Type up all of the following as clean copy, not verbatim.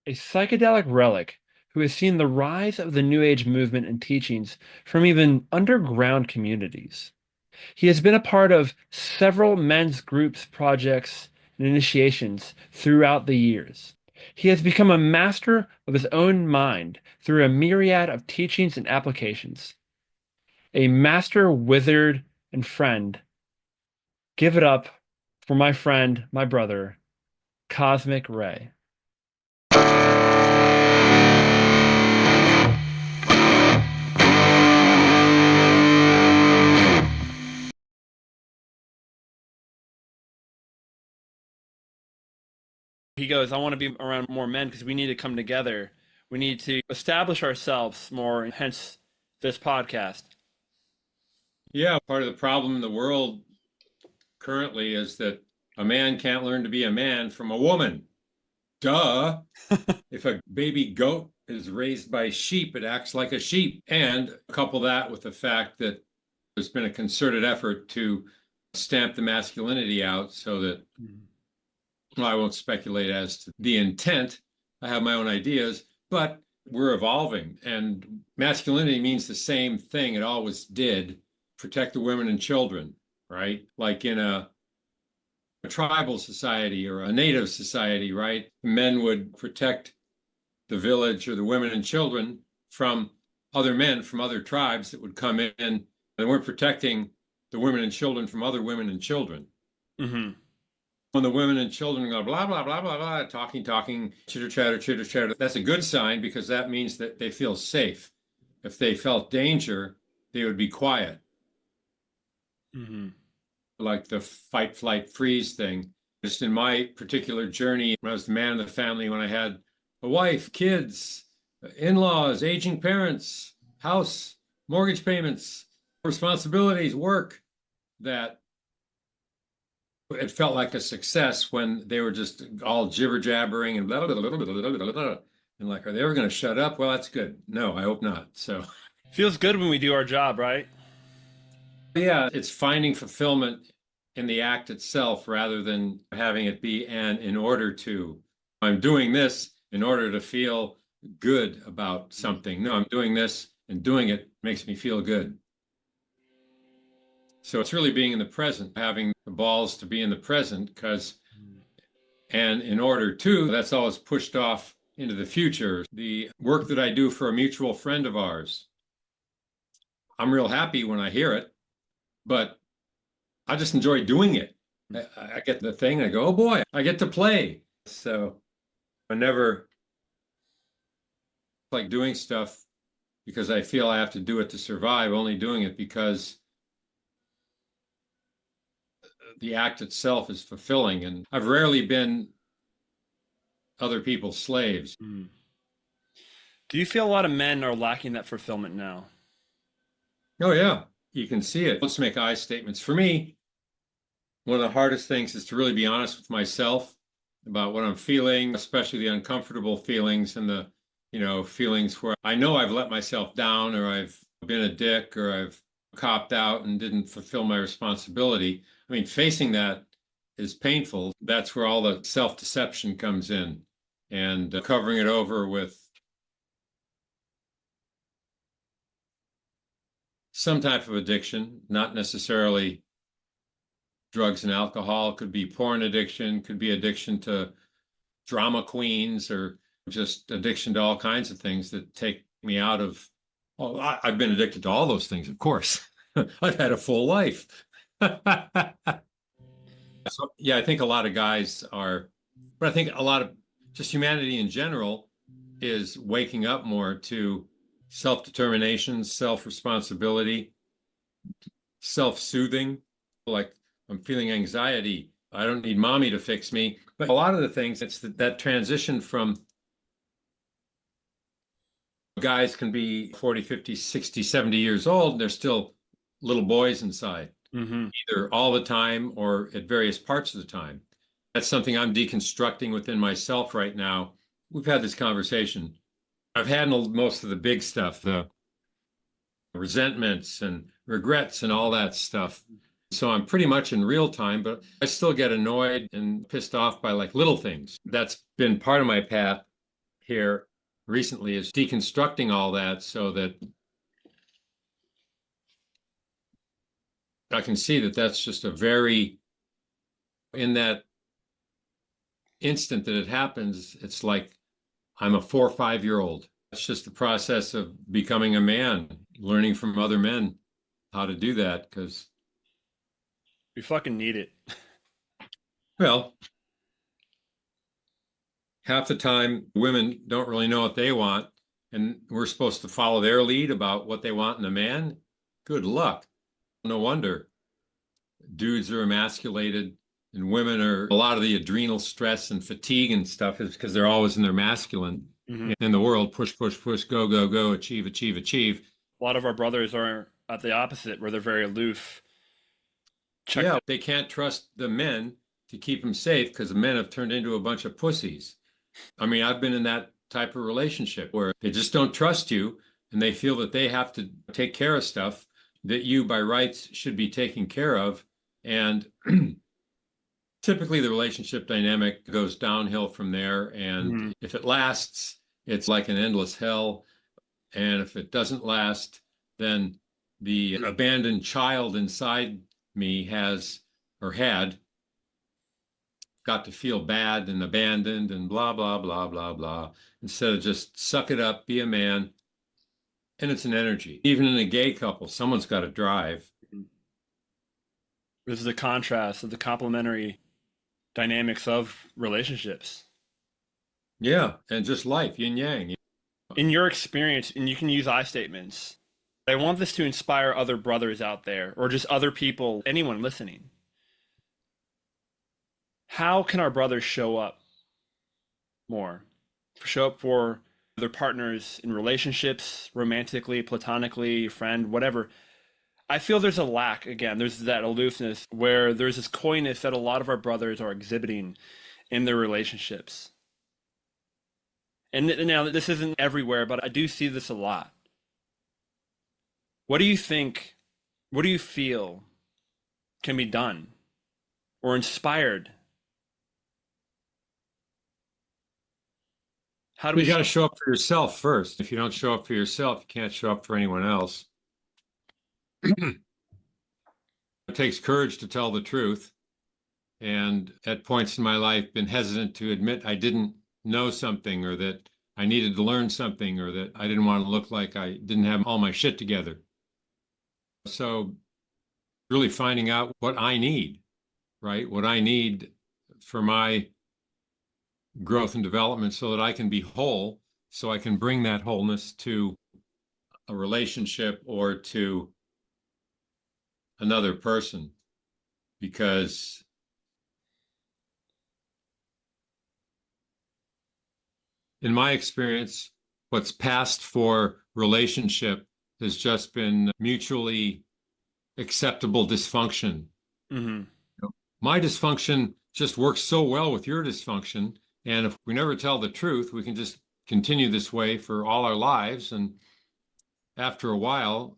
a psychedelic relic who has seen the rise of the New Age movement and teachings from even underground communities. He has been a part of several men's groups, projects, and initiations throughout the years. He has become a master of his own mind through a myriad of teachings and applications. A master wizard and friend. Give it up for my friend, my brother, Cosmic Ray. He goes, I want to be around more men because we need to come together. We need to establish ourselves more, hence this podcast. Yeah, part of the problem in the world currently is that a man can't learn to be a man from a woman. Duh. If a baby goat is raised by sheep, it acts like a sheep. And couple that with the fact that there's been a concerted effort to stamp the masculinity out so that, well, I won't speculate as to the intent. I have my own ideas, but we're evolving. And masculinity means the same thing it always did: protect the women and children, right? Like in a tribal society or a native society, right? Men would protect the village or the women and children from other men from other tribes that would come in. They weren't protecting the women and children from other women and children. Mm-hmm. When the women and children go blah, blah, blah, blah, blah, talking, chitter, chatter, that's a good sign because that means that they feel safe. If they felt danger, they would be quiet. Mm-hmm. Like the fight, flight, freeze thing. Just in my particular journey, when I was the man of the family, when I had a wife, kids, in-laws, aging parents, house, mortgage payments, responsibilities, work, that it felt like a success when they were just all jibber jabbering and blah, blah, blah, blah, blah, blah, blah. And like, are they ever going to shut up? Well, that's good. No, I hope not. So, Feels good when we do our job, right? yeah, it's finding fulfillment in the act itself rather than having it be an in order to. I'm doing this in order to feel good about something. No, I'm doing this and doing it makes me feel good. So it's really being in the present, having the balls to be in the present, because, and in order to, that's always pushed off into the future. The work that I do for a mutual friend of ours, I'm real happy when I hear it, but I just enjoy doing it. I get the thing, I go, oh boy, I get to play. So I never like doing stuff because I feel I have to do it to survive, only doing it because the act itself is fulfilling. And I've rarely been other people's slaves. Mm. Do you feel a lot of men are lacking that fulfillment now? Oh, yeah, you can see it. Let's make I statements. For me, one of the hardest things is to really be honest with myself about what I'm feeling, especially the uncomfortable feelings and the, feelings where I know I've let myself down or I've been a dick or I've copped out and didn't fulfill my responsibility. I mean, facing that is painful. That's where all the self-deception comes in and covering it over with some type of addiction, not necessarily drugs and alcohol, could be porn addiction, could be addiction to drama queens, or just addiction to all kinds of things that take me out of. Well, I've been addicted to all those things, of course. I've had a full life. So, yeah, I think a lot of guys are, but I think a lot of just humanity in general is waking up more to self-determination, self-responsibility, self-soothing. Like, I'm feeling anxiety. I don't need mommy to fix me. But a lot of the things, it's that transition from guys can be 40, 50, 60, 70 years old, and they're still little boys inside, Mm-hmm. either all the time or at various parts of the time. That's something I'm deconstructing within myself right now. We've had this conversation. I've handled most of the big stuff, the resentments and regrets and all that stuff. So I'm pretty much in real time, but I still get annoyed and pissed off by like little things. That's been part of my path. here recently is deconstructing all that so that I can see that that's just a very, in that instant that it happens, it's like I'm a 4 or 5 year old. It's just the process of becoming a man, learning from other men how to do that. Because, We fucking need it. well, half the time women don't really know what they want, and we're supposed to follow their lead about what they want in a man. Good luck. No wonder dudes are emasculated and women are, a lot of the adrenal stress and fatigue and stuff is because they're always in their masculine. Mm-hmm. In the world, push, push, push, go, go, go, achieve, achieve, achieve. A lot of our brothers are at the opposite, where they're very aloof. Yeah, they can't trust the men to keep them safe because the men have turned into a bunch of pussies. I mean, I've been in that type of relationship where they just don't trust you and they feel that they have to take care of stuff that you by rights should be taking care of. And typically the relationship dynamic goes downhill from there. And Mm-hmm. if it lasts, it's like an endless hell. And if it doesn't last, then the abandoned child inside me has or had got to feel bad and abandoned and blah, blah, blah, blah, blah, instead of just suck it up, be a man. And it's an energy. Even in a gay couple, someone's got to drive. This is the contrast of the complementary dynamics of relationships. Yeah. And just life, yin yang. In your experience, and you can use I statements, I want this to inspire other brothers out there or just other people, anyone listening. How can our brothers show up more? Show up for their partners in relationships, romantically, platonically, friend, whatever. I feel there's a lack, again, there's that aloofness where there's this coyness that a lot of our brothers are exhibiting in their relationships. And now this isn't everywhere, but I do see this a lot. What do you think, what do you feel can be done or inspired? How do we You got to show up for yourself first. If you don't show up for yourself, you can't show up for anyone else. It takes courage to tell the truth. And at points in my life, been hesitant to admit I didn't know something or that I needed to learn something or that I didn't want to look like I didn't have all my shit together. So really finding out what I need, right? What I need for my growth and development so that I can be whole, so I can bring that wholeness to a relationship or to another person. Because in my experience, what's passed for relationship has just been mutually acceptable dysfunction. Mm-hmm. My dysfunction just works so well with your dysfunction. And if we never tell the truth, we can just continue this way for all our lives. And after a while,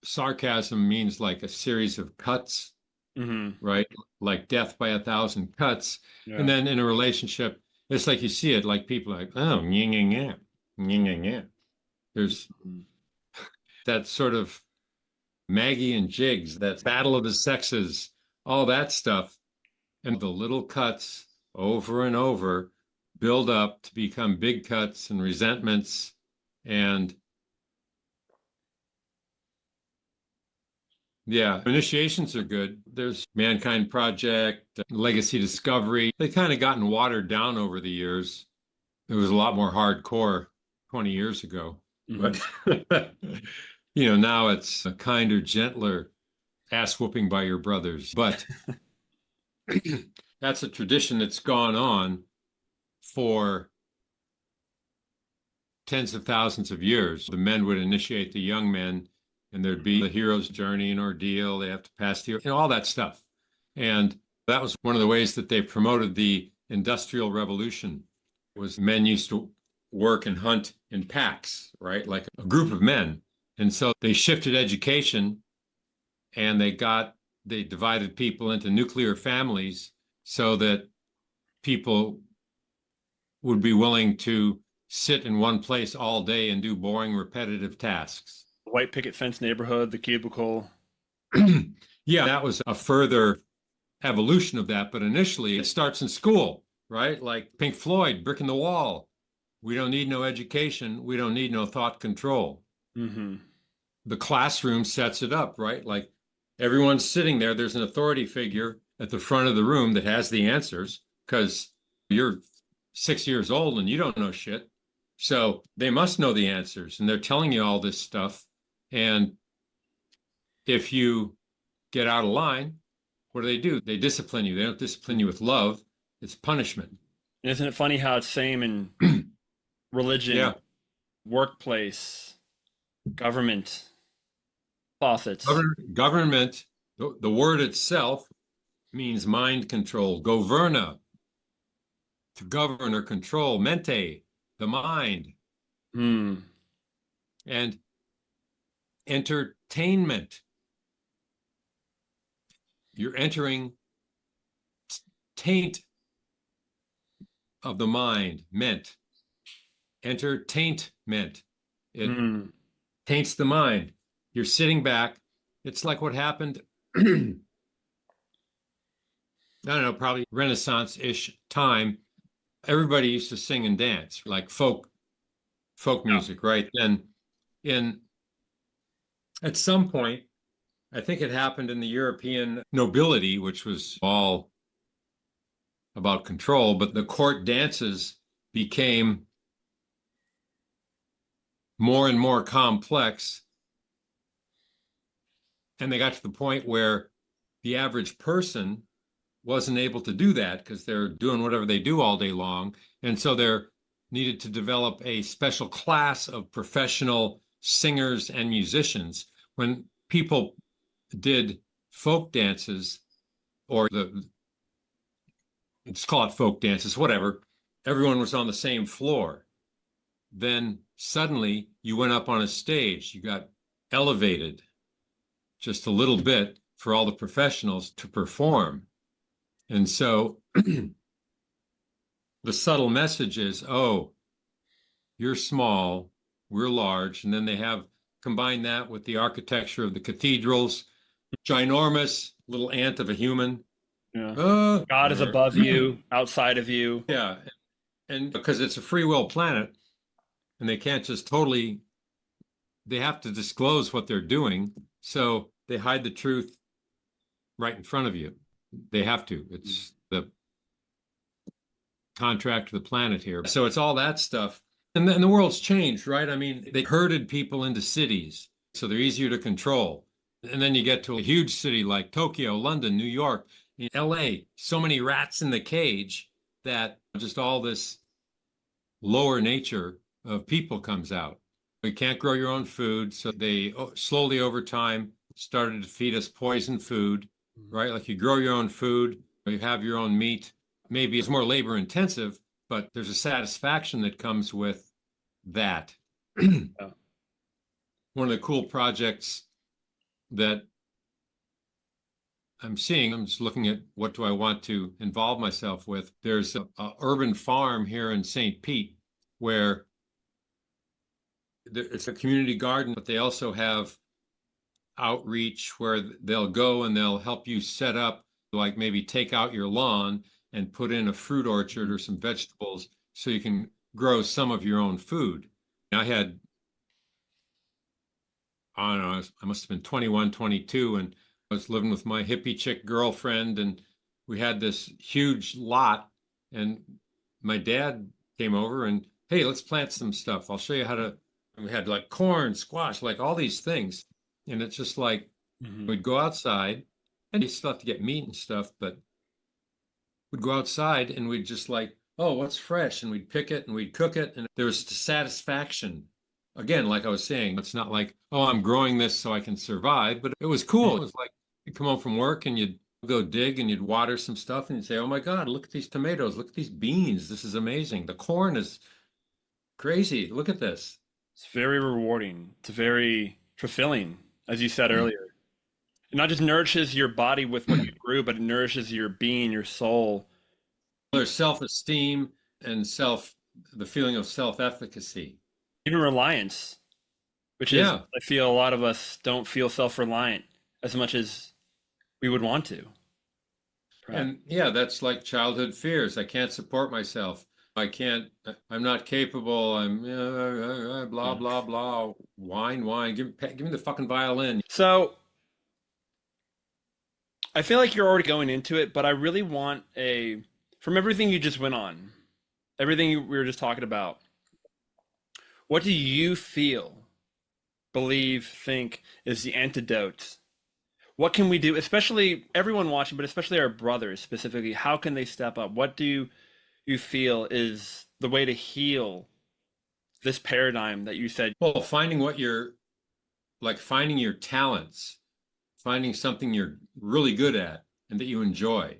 sarcasm means like a series of cuts, Mm-hmm. right? Like death by 1,000 cuts. Yeah. And then in a relationship, it's like you see it like people are like, oh, yeah, yeah, yeah, yeah, yeah. There's that sort of Maggie and Jigs, that battle of the sexes, all that stuff. And the little cuts over and over build up to become big cuts and resentments. And yeah, initiations are good. There's Mankind Project, Legacy Discovery. They kind of gotten watered down over the years. It was a lot more hardcore 20 years ago. Mm-hmm. But, now it's a kinder, gentler ass whooping by your brothers. But that's a tradition that's gone on for tens of thousands of years. The men would initiate the young men, and there'd be the hero's journey and ordeal. They have to pass through, all that stuff. And that was one of the ways that they promoted the Industrial Revolution. Was men used to work and hunt in packs, right? Like a group of men. And so they shifted education and they divided people into nuclear families so that people would be willing to sit in one place all day and do boring, repetitive tasks. White picket fence neighborhood, the cubicle. Yeah, that was a further evolution of that. But initially, it starts in school, right? Like Pink Floyd, Brick in the Wall. We don't need no education. We don't need no thought control. Mm-hmm. The classroom sets it up, right? Like everyone's sitting there. There's an authority figure at the front of the room that has the answers because you're 6 years old and you don't know shit. So they must know the answers and they're telling you all this stuff. And if you get out of line, what do? They discipline you. They don't discipline you with love. It's punishment. Isn't it funny how it's same in religion, Yeah. workplace, government, faucets? Government, the word itself means mind control. Governa, to govern or control. Mente, the mind. Hmm. And entertainment. You're entering taint of the mind, meant. Entertainment. It Hmm. taints the mind. You're sitting back. It's like what happened, I don't know, probably Renaissance-ish time. Everybody used to sing and dance, like folk Yeah. music, right? Then in at some point, I think it happened in the European nobility, which was all about control, but the court dances became more and more complex. And they got to the point where the average person wasn't able to do that because they're doing whatever they do all day long. And so they're needed to develop a special class of professional singers and musicians. When people did folk dances or let's call it folk dances, whatever, everyone was on the same floor. Then suddenly you went up on a stage, you got elevated just a little bit for all the professionals to perform. And so the subtle message is, oh, you're small, we're large. And then they have combined that with the architecture of the cathedrals, ginormous little ant of a human. Yeah. Uh, God is uh, above you, outside of you. yeah. And because it's a free will planet and they can't just totally, they have to disclose what they're doing. So they hide the truth right in front of you. They have to. It's the contract of the planet here. So it's all that stuff. And then the world's changed, right? I mean, they herded people into cities, so they're easier to control. And then you get to a huge city like Tokyo, London, New York, LA, so many rats in the cage that just all this lower nature of people comes out. You can't grow your own food, so they slowly over time started to feed us poison food, right? Like you grow your own food, or you have your own meat. Maybe it's more labor intensive, but there's a satisfaction that comes with that. Yeah. One of the cool projects that I'm seeing, I'm just looking at what do I want to involve myself with. There's a urban farm here in St. Pete where it's a community garden, but they also have outreach where they'll go and they'll help you set up, like maybe take out your lawn and put in a fruit orchard or some vegetables so you can grow some of your own food. I had, I don't know, I must have been 21, 22, and I was living with my hippie chick girlfriend, and we had this huge lot. And my dad came over and, hey, let's plant some stuff. I'll show you how to. And we had like corn, squash, like all these things. And it's just like Mm-hmm. we'd go outside and you still have to get meat and stuff, but we'd go outside and we'd just like, oh, what's fresh? And we'd pick it and we'd cook it. And there was satisfaction. Again, like I was saying, it's not like, oh, I'm growing this so I can survive, but it was cool. It was like you'd come home from work and you'd go dig and you'd water some stuff and you'd say, oh my God, look at these tomatoes. Look at these beans. This is amazing. The corn is crazy. Look at this. It's very rewarding. It's very fulfilling, as you said earlier. It not just nourishes your body with what you grew, but it nourishes your being, your soul, There's self-esteem and the feeling of self-efficacy. Even reliance, which is, Yeah. I feel a lot of us don't feel self-reliant as much as we would want to, perhaps. And yeah, that's like childhood fears. I can't support myself. I'm not capable. Blah, Yeah. blah, blah. Whine. Give me the fucking violin. So I feel like you're already going into it, but I really want from everything you just went on, we were just talking about, what do you feel, believe, think is the antidote? What can we do, especially everyone watching, but especially our brothers specifically? How can they step up? What do you feel is the way to heal this paradigm that you said? Well, finding your talents, finding something you're really good at and that you enjoy,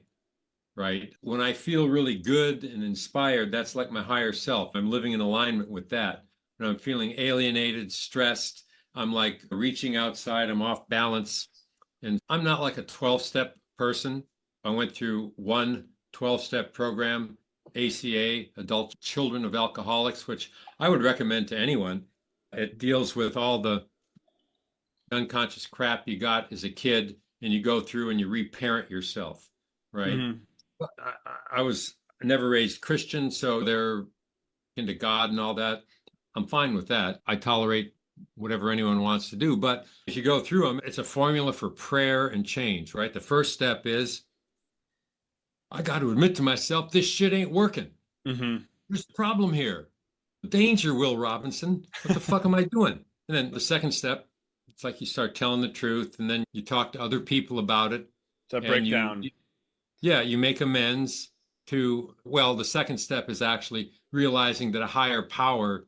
right? When I feel really good and inspired, that's like my higher self. I'm living in alignment with that. When I'm feeling alienated, stressed, I'm like reaching outside, I'm off balance. And I'm not like a 12-step person. I went through one 12-step program, ACA, Adult Children of Alcoholics, which I would recommend to anyone. It deals with all the unconscious crap you got as a kid, and you go through and you reparent yourself, right? Mhm. I was never raised Christian, so they're into God and all that. I'm fine with that. I tolerate whatever anyone wants to do. But if you go through them, it's a formula for prayer and change, right? The first step is I got to admit to myself, this shit ain't working. Mhm. There's a problem here. Danger, Will Robinson. What the fuck am I doing? And then the second step, it's like you start telling the truth and then you talk to other people about it So and breakdown. yeah, you make amends well, the second step is actually realizing that a higher power,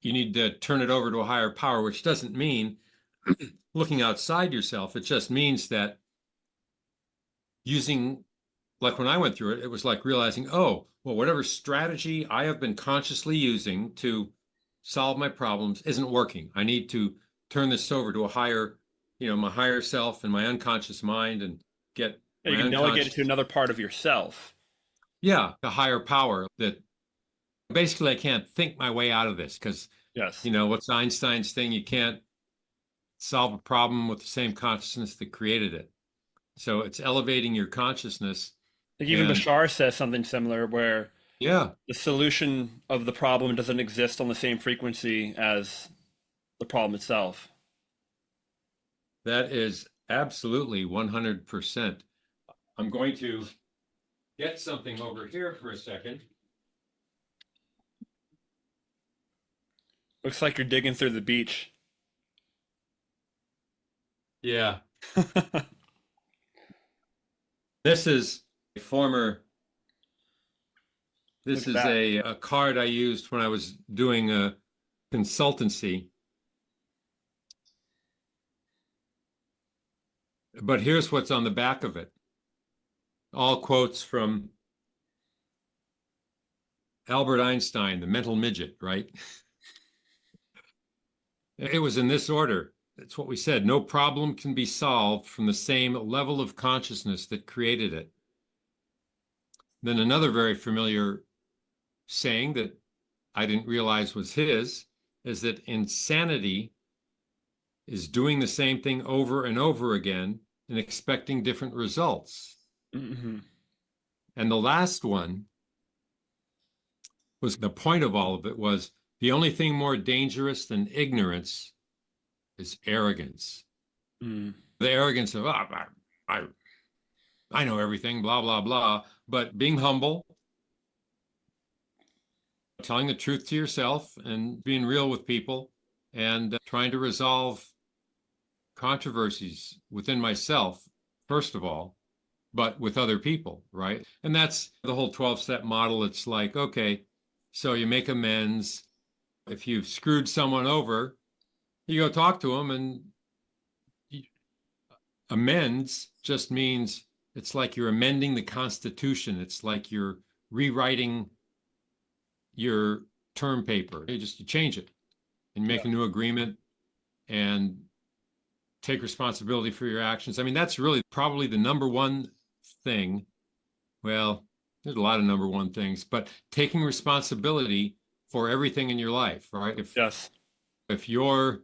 you need to turn it over to a higher power, which doesn't mean looking outside yourself. It just means that using, like when I went through it, it was like realizing, oh, well, whatever strategy I have been consciously using to solve my problems isn't working. I need to turn this over to a higher, my higher self and my unconscious mind and get You my can delegate it to unconscious, another part of yourself. yeah, a higher power that basically I can't think my way out of this because, Yes. what's Einstein's thing? You can't solve a problem with the same consciousness that created it. So it's elevating your consciousness. Like even And Bashar says something similar where yeah, the solution of the problem doesn't exist on the same frequency as the problem itself. that is absolutely 100%. I'm going to get something over here for a second. Looks like you're digging through the beach. Yeah. Look This is a former, this at is that. a card I used when I was doing a consultancy. But here's what's on the back of it. All quotes from Albert Einstein, the mental midget, right? It was in this order. That's what we said. No problem can be solved from the same level of consciousness that created it. Then another very familiar saying that I didn't realize was his is that insanity is doing the same thing over and over again and expecting different results. Hmm. And the last one was the point of all of it was the only thing more dangerous than ignorance is arrogance. Mm. The arrogance of, I, I know everything, blah, blah, blah. But being humble, telling the truth to yourself and being real with people and trying to resolve controversies within myself, first of all, but with other people, right? And that's the whole 12-step model. It's like, okay, so you make amends. If you've screwed someone over, you go talk to them and amends just means it's like you're amending the Constitution. It's like you're rewriting your term paper. You change it and Yeah. make a new agreement and take responsibility for your actions. I mean, that's really probably the number one thing Well, there's a lot of number one things, but taking responsibility for everything in your life, right? Yes, If you're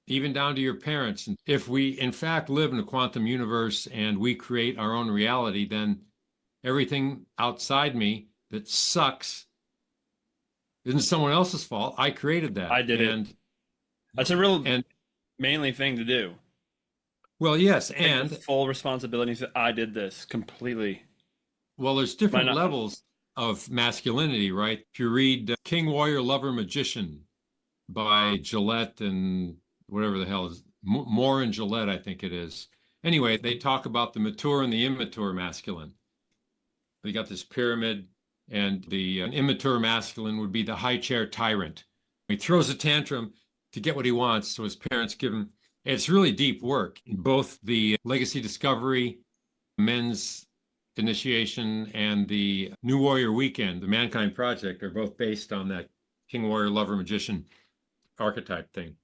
even down to your parents, and if we in fact live in a quantum universe and we create our own reality, then everything outside me that sucks isn't someone else's fault. I created I that. did it. That's a real And manly thing to do. well, yes, Take the and full responsibility and say, I did this completely. well, there's Why different not? levels of masculinity, right? If you read King, Warrior, Lover, Magician by Gillette and whatever the hell is Moore and Gillette, I think it is. Anyway, they talk about the mature and the immature masculine. They got this pyramid, and the immature masculine would be the high chair tyrant. He throws a tantrum to get what he wants, so his parents give him. It's really deep work. Both the Legacy Discovery, Men's Initiation, and the New Warrior Weekend, the Mankind Project, are both based on that King, Warrior, Lover, Magician archetype thing.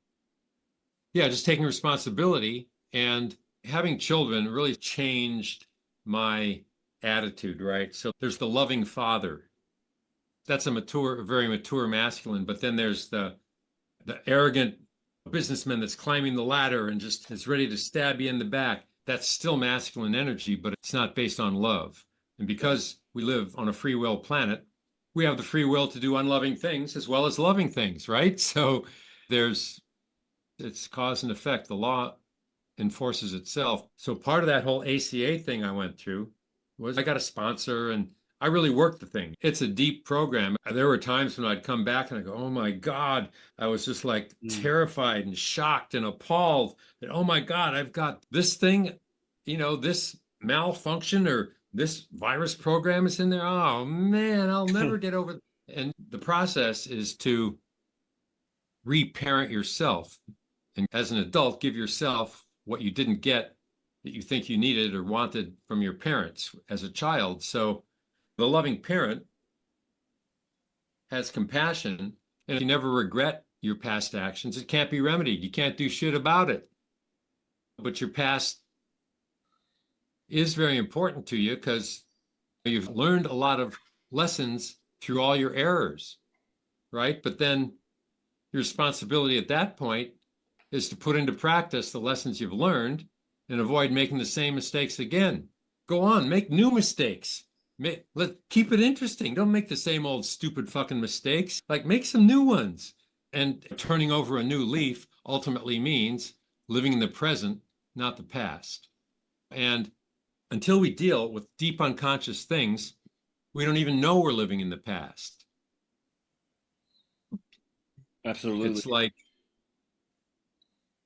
Yeah, just taking responsibility and having children really changed my attitude, right? So there's the loving father. That's a very mature masculine, but then there's the arrogant businessman that's climbing the ladder and just is ready to stab you in the back. That's still masculine energy, but it's not based on love. And because we live on a free will planet, we have the free will to do unloving things as well as loving things, right? So there's it's cause and effect. The law enforces itself. So part of that whole ACA thing I went through was I got a sponsor and I really worked the thing. It's a deep program. There were times when I'd come back and I go, oh my God, I was just like Mm. terrified and shocked and appalled that, oh my God, I've got this thing, this malfunction or this virus program is in there. Oh man, I'll never get over it. And the process is to reparent yourself and as an adult, give yourself what you didn't get that you think you needed or wanted from your parents as a child. So the loving parent has compassion, and if you never regret your past actions, it can't be remedied. You can't do shit about it. But your past is very important to you because you've learned a lot of lessons through all your errors, right? But then your responsibility at that point is to put into practice the lessons you've learned and avoid making the same mistakes again. Go on, make new mistakes. Keep it interesting. Don't make the same old stupid fucking mistakes. Like make some new ones. And turning over a new leaf ultimately means living in the present, not the past. And until we deal with deep unconscious things, we don't even know we're living in the past. Absolutely. It's like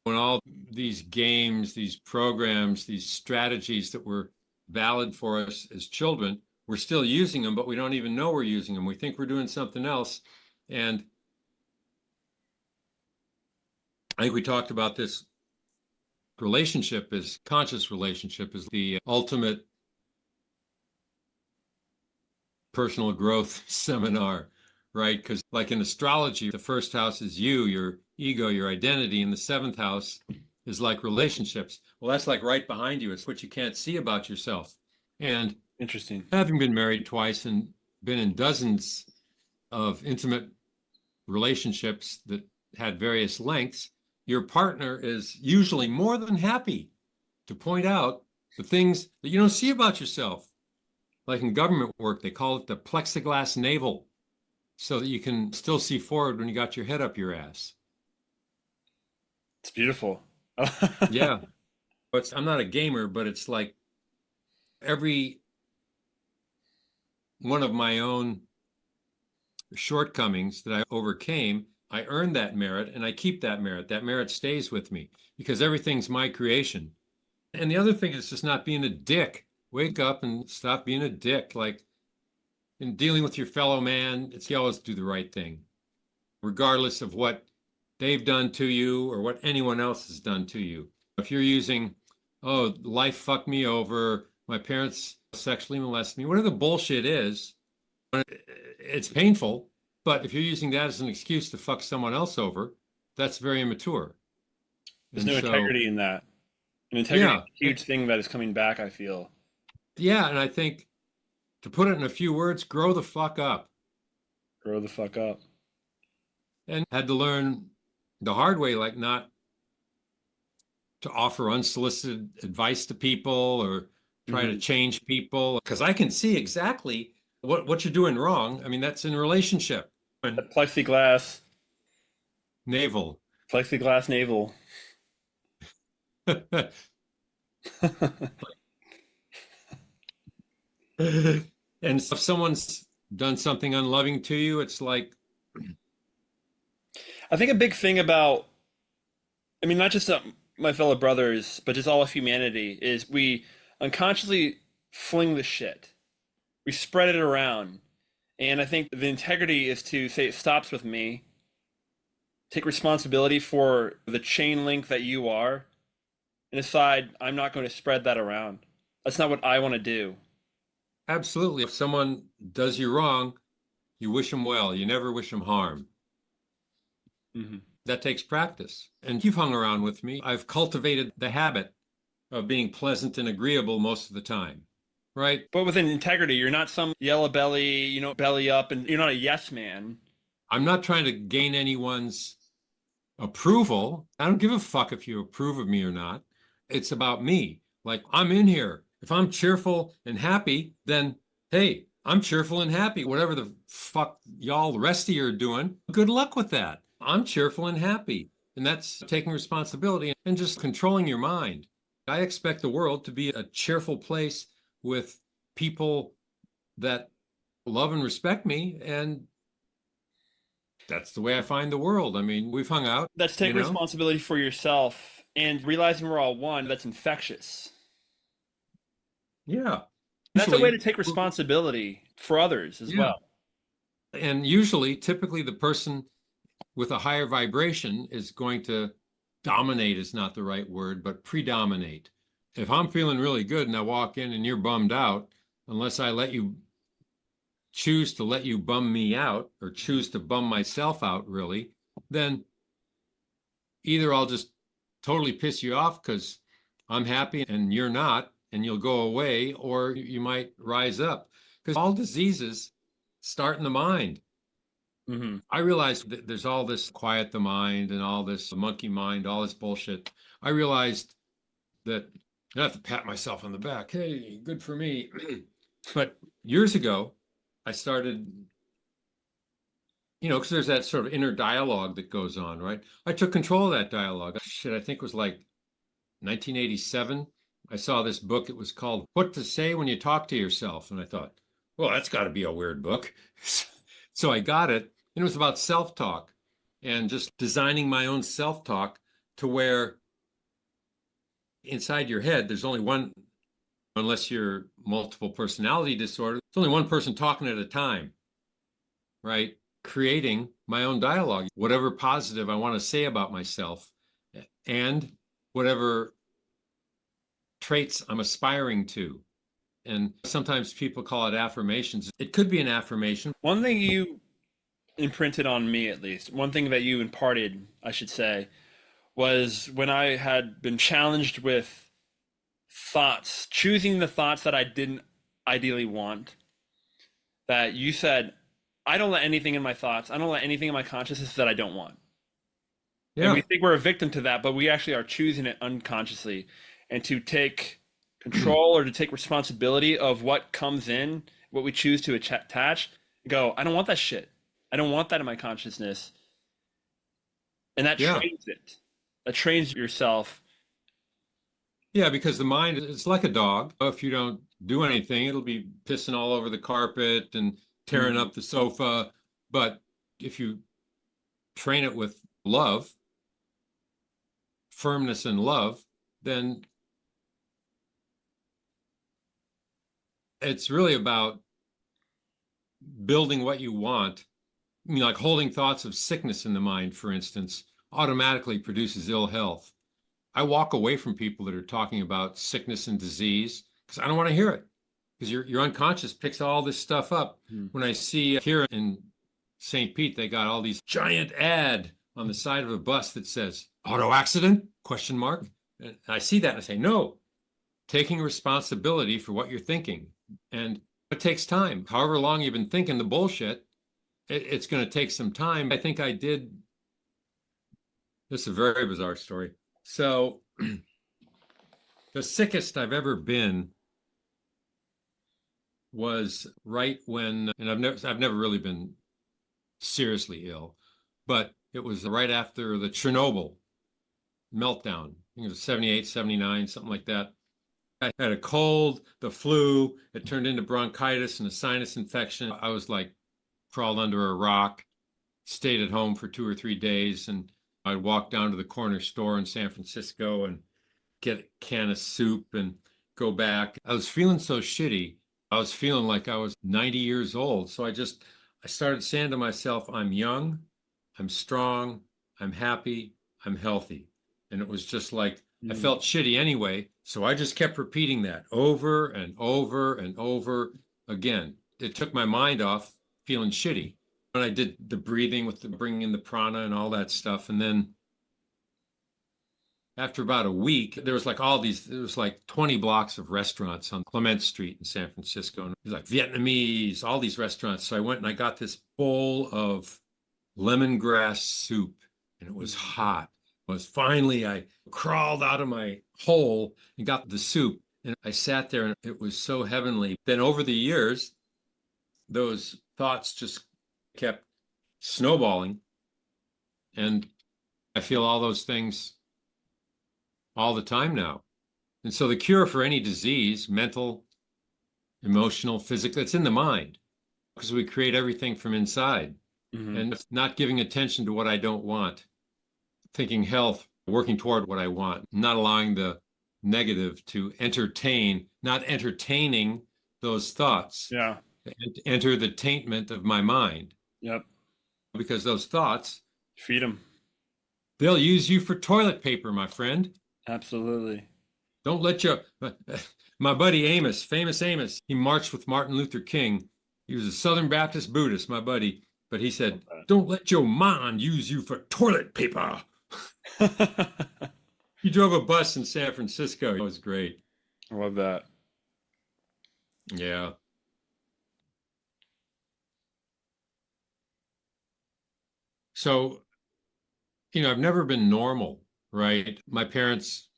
when all these games, these programs, these strategies that were valid for us as children, we're still using them, but we don't even know we're using them. We think we're doing something else. And I think we talked about this relationship is conscious relationship is the ultimate personal growth seminar, right? Because like in astrology, the first house is you, your ego, your identity, and the seventh house is like relationships. Well, that's like right behind you. It's what you can't see about yourself. And Interesting. having been married twice and been in dozens of intimate relationships that had various lengths, your partner is usually more than happy to point out the things that you don't see about yourself. Like in government work, they call it the plexiglass navel, so that you can still see forward when you got your head up your ass. It's beautiful. Yeah, but I'm not a gamer, but it's like every one of my own shortcomings that I overcame, I earned that merit and I keep that merit. That merit stays with me because everything's my creation. And the other thing is just not being a dick. Wake up and stop being a dick. Like in dealing with your fellow man, it's you always do the right thing, regardless of what they've done to you or what anyone else has done to you. If you're using, oh, life fucked me over, my parents sexually molested me, whatever the bullshit is, it's painful. But if you're using that as an excuse to fuck someone else over, that's very immature. There's And no so, integrity in that. And integrity is Yeah. a huge thing that is coming back, I feel. Yeah. And I think to put it in a few words, grow the fuck up. Grow the fuck up. And had to learn the hard way, like not to offer unsolicited advice to people or try to Hmm. change people because I can see exactly what you're doing wrong. I mean, that's in relationship and Plexiglass, naval. plexiglass navel. And if someone's done something unloving to you, it's like, I think a big thing about, I mean, not just my fellow brothers, but just all of humanity is we unconsciously fling the shit. We spread it around. And I think the integrity is to say it stops with me, take responsibility for the chain link that you are, and decide I'm not going to spread that around. That's not what I want to do. absolutely. If someone does you wrong, you wish them well. You never wish them harm. Hmm. That takes practice. And you've hung around with me. I've cultivated the habit of being pleasant and agreeable most of the time, right? But with an integrity, you're not some yellow belly, belly up, and you're not a yes man. I'm not trying to gain anyone's approval. I don't give a fuck if you approve of me or not. It's about me. Like, I'm in here. If I'm cheerful and happy, then hey, I'm cheerful and happy. Whatever the fuck y'all, the rest of you are doing, good luck with that. I'm cheerful and happy. And that's taking responsibility and just controlling your mind. I expect the world to be a cheerful place with people that love and respect me. And that's the way I find the world. I mean, we've hung out, That's you taking know? responsibility for yourself and realizing we're all one. That's infectious. Yeah. That's a way to Usually, take responsibility for others as yeah. well. And usually, typically, the person with a higher vibration is going to dominate, is not the right word, but predominate. If I'm feeling really good and I walk in and you're bummed out, unless I let you choose to let you bum me out or choose to bum myself out, really, then either I'll just totally piss you off because I'm happy and you're not, and you'll go away, or you might rise up. Because all diseases start in the mind. Hmm. I realized that there's all this quiet the mind and all this monkey mind, all this bullshit. I realized that I have to pat myself on the back. Hey, good for me. But years ago, I started, because there's that sort of inner dialogue that goes on, right? I took control of that dialogue. Shit, I think it was like 1987. I saw this book. It was called What to Say When You Talk to Yourself. And I thought, well, that's got to be a weird book. So I got it. And it was about self talk and just designing my own self talk to where inside your head, there's only one, unless you're multiple personality disorder, it's only one person talking at a time, right? Creating my own dialogue, whatever positive I want to say about myself and whatever traits I'm aspiring to. And sometimes people call it affirmations. It could be an affirmation. One thing you imprinted on me, at least, one thing that you imparted, I should say, was when I had been challenged with thoughts, choosing the thoughts that I didn't ideally want, that you said, I don't let anything in my thoughts, I don't let anything in my consciousness that I don't want. And we Yeah. think we're a victim to that, but we actually are choosing it unconsciously. And to take control or to take responsibility of what comes in, what we choose to attach, go, I don't want that shit. I don't want that in my consciousness. And that Yeah. trains it. That trains yourself. Yeah, because the mind is like a dog. If you don't do anything, it'll be pissing all over the carpet and tearing Mhm. up the sofa. But if you train it with love, firmness and love, then it's really about building what you want. I mean, like holding thoughts of sickness in the mind, for instance, automatically produces ill health. I walk away from people that are talking about sickness and disease because I don't want to hear it. Because your unconscious picks all this stuff up. Mhm. When I see here in St. Pete, they got all these giant ad on the side of a bus that says auto accident question mark. And I see that and I say, no, taking responsibility for what you're thinking. And it takes time. However long you've been thinking the bullshit, it's going to take some time. I think I did. This is a very bizarre story. So the sickest I've ever been was right when, and I've never really been seriously ill, but it was right after the Chernobyl meltdown. I think it was 78, 79, something like that. I had a cold, the flu, it turned into bronchitis and a sinus infection. I was like crawled under a rock, stayed at home for 2 or 3 days, and I'd walk down to the corner store in San Francisco and get a can of soup and go back. I was feeling so shitty. I was feeling like I was 90 years old. So I started saying to myself, I'm young, I'm strong, I'm happy, I'm healthy. And it was just like, I Mm. felt shitty anyway. So I just kept repeating that over and over and over again. It took my mind off feeling shitty. When I did the breathing with the bringing in the prana and all that stuff. And then after about a week, there was like 20 blocks of restaurants on Clement Street in San Francisco. And it was like Vietnamese, all these restaurants. So I went and I got this bowl of lemongrass soup and it was hot. It was finally, I crawled out of my hole and got the soup. And I sat there and it was so heavenly. Then over the years, those thoughts just kept snowballing. And I feel all those things all the time now. And so the cure for any disease, mental, emotional, physical, it's in the mind because we create everything from inside. Mm-hmm. And it's not giving attention to what I don't want, thinking health, working toward what I want, not allowing the negative to entertain, not entertaining those thoughts, Yeah. enter the taintment of my mind. Yep. Because those thoughts, Feed them. they'll use you for toilet paper, my friend. Absolutely. Don't let your, my buddy Amos, famous Amos, he marched with Martin Luther King. He was a Southern Baptist Buddhist, my buddy, but he said, don't let your mind use you for toilet paper. He drove a bus in San Francisco. It was great. I love that. Yeah. So, I've never been normal, right? My parents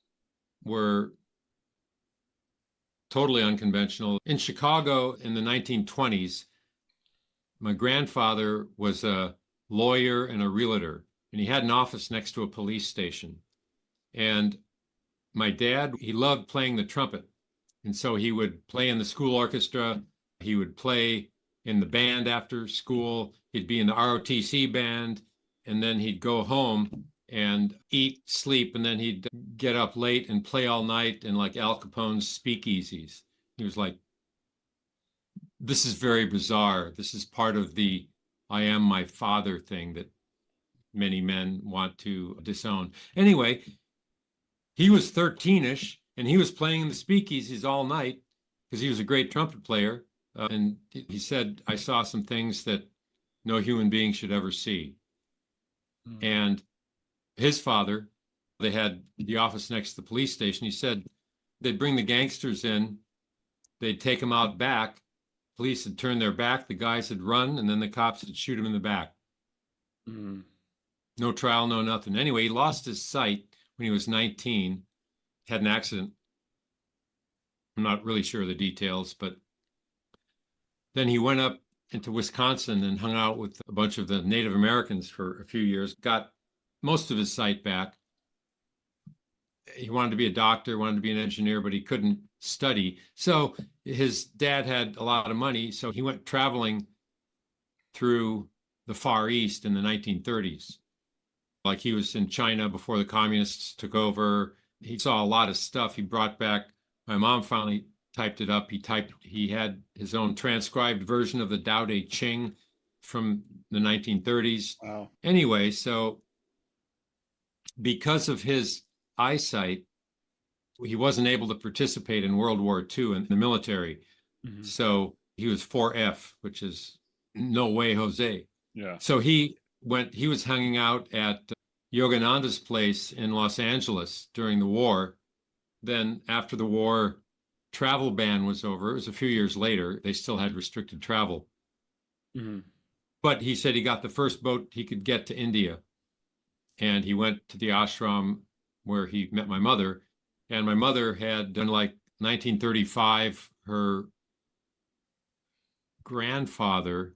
were totally unconventional. In Chicago in the 1920s, my grandfather was a lawyer and a realtor, and he had an office next to a police station. And my dad, he loved playing the trumpet. And so he would play in the school orchestra. He would play in the band after school. He'd be in the ROTC band. And then he'd go home and eat, sleep, and then he'd get up late and play all night in like Al Capone's speakeasies. He was like, this is very bizarre. This is part of the I am my father thing that many men want to disown. Anyway, he was 13-ish and he was playing in the speakeasies all night because he was a great trumpet player. And he said, I saw some things that no human being should ever see. Mm. And his father, they had the office next to the police station. He said they'd bring the gangsters in, they'd take them out back. Police had turned their back, the guys had run, and then the cops would shoot him in the back. Mm. No trial, no nothing. Anyway, he lost his sight when he was 19, had an accident. I'm not really sure of the details, but then he went up into Wisconsin and hung out with a bunch of the Native Americans for a few years, got most of his sight back. He wanted to be a doctor, wanted to be an engineer, but he couldn't study. So his dad had a lot of money, so he went traveling through the Far East in the 1930s. Like he was in China before the communists took over. He saw a lot of stuff. He brought back, my mom finally typed it up. He had his own transcribed version of the Tao Te Ching from the 1930s. Wow. Anyway, so because of his eyesight, he wasn't able to participate in World War II in the military. Mm-hmm. So he was 4F, which is no way, Jose. Yeah. So he was hanging out at Yogananda's place in Los Angeles during the war. Then after the war, travel ban was over. It was a few years later. They still had restricted travel. Hmm. But he said he got the first boat he could get to India. And he went to the ashram where he met my mother. And my mother had done like 1935, her grandfather